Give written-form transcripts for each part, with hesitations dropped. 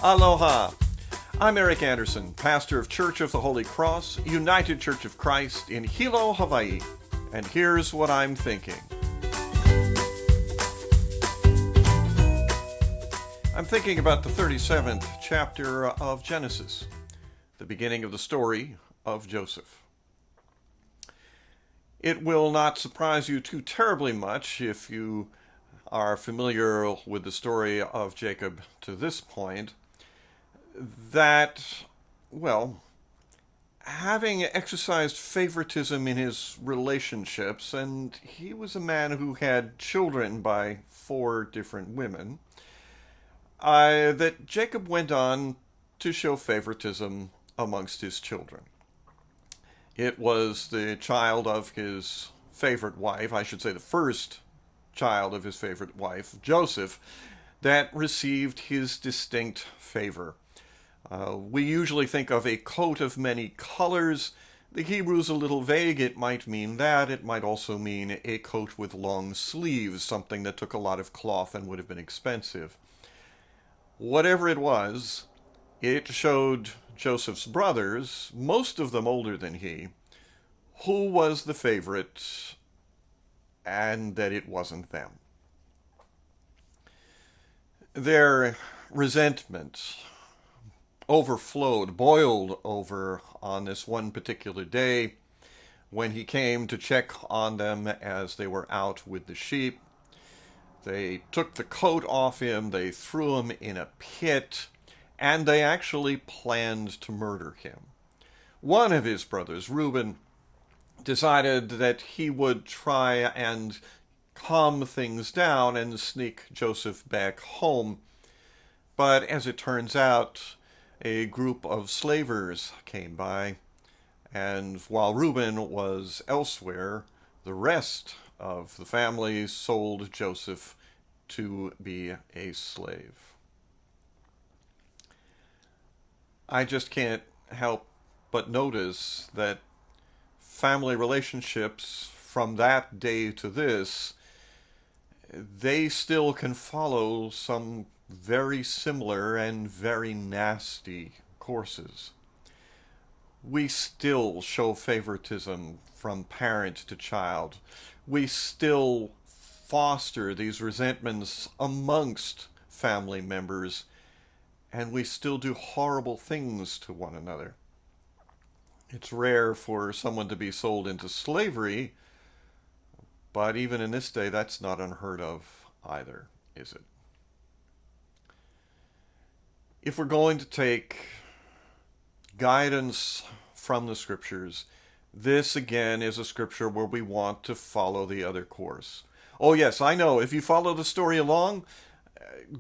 Aloha! I'm Eric Anderson, pastor of Church of the Holy Cross, United Church of Christ in Hilo, Hawaii. And here's what I'm thinking. I'm thinking about the 37th chapter of Genesis, the beginning of the story of Joseph. It will not surprise you too terribly much if you are familiar with the story of Jacob to this point, that, having exercised favoritism in his relationships, and he was a man who had children by 4 different women, that Jacob went on to show favoritism amongst his children. It was the child of his favorite wife, I should say the first child of his favorite wife, Joseph, that received his distinct favor. We usually think of a coat of many colors. The Hebrew's a little vague. It might mean that. It might also mean a coat with long sleeves, something that took a lot of cloth and would have been expensive. Whatever it was, it showed Joseph's brothers, most of them older than he, who was the favorite and that it wasn't them. Their resentment overflowed, boiled over on this one particular day when he came to check on them as they were out with the sheep. They took the coat off him, they threw him in a pit, and they actually planned to murder him. One of his brothers, Reuben, decided that he would try and calm things down and sneak Joseph back home. But as it turns out, a group of slavers came by, and while Reuben was elsewhere, the rest of the family sold Joseph to be a slave. I just can't help but notice that family relationships from that day to this, they still can follow some very similar and very nasty courses. We still show favoritism from parent to child. We still foster these resentments amongst family members, and we still do horrible things to one another. It's rare for someone to be sold into slavery, but even in this day, that's not unheard of either, is it? If we're going to take guidance from the scriptures, this again is a scripture where we want to follow the other course. Oh yes, I know, if you follow the story along,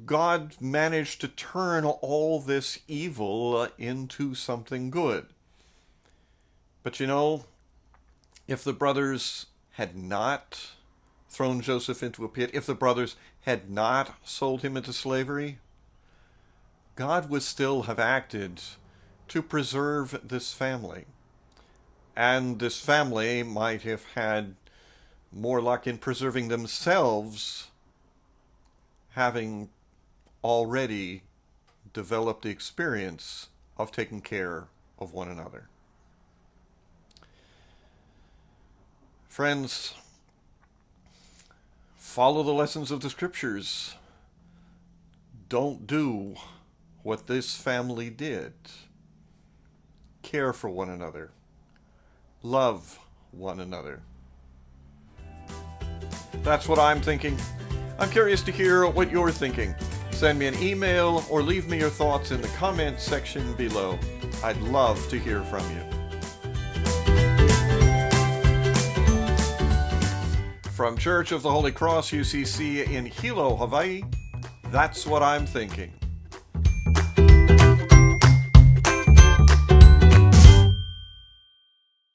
God managed to turn all this evil into something good. But if the brothers had not thrown Joseph into a pit, if the brothers had not sold him into slavery, God would still have acted to preserve this family. And this family might have had more luck in preserving themselves, having already developed the experience of taking care of one another. Friends, follow the lessons of the scriptures. Don't do what this family did. Care for one another. Love one another. That's what I'm thinking. I'm curious to hear what you're thinking. Send me an email or leave me your thoughts in the comments section below. I'd love to hear from you. From Church of the Holy Cross, UCC in Hilo, Hawaii, that's what I'm thinking.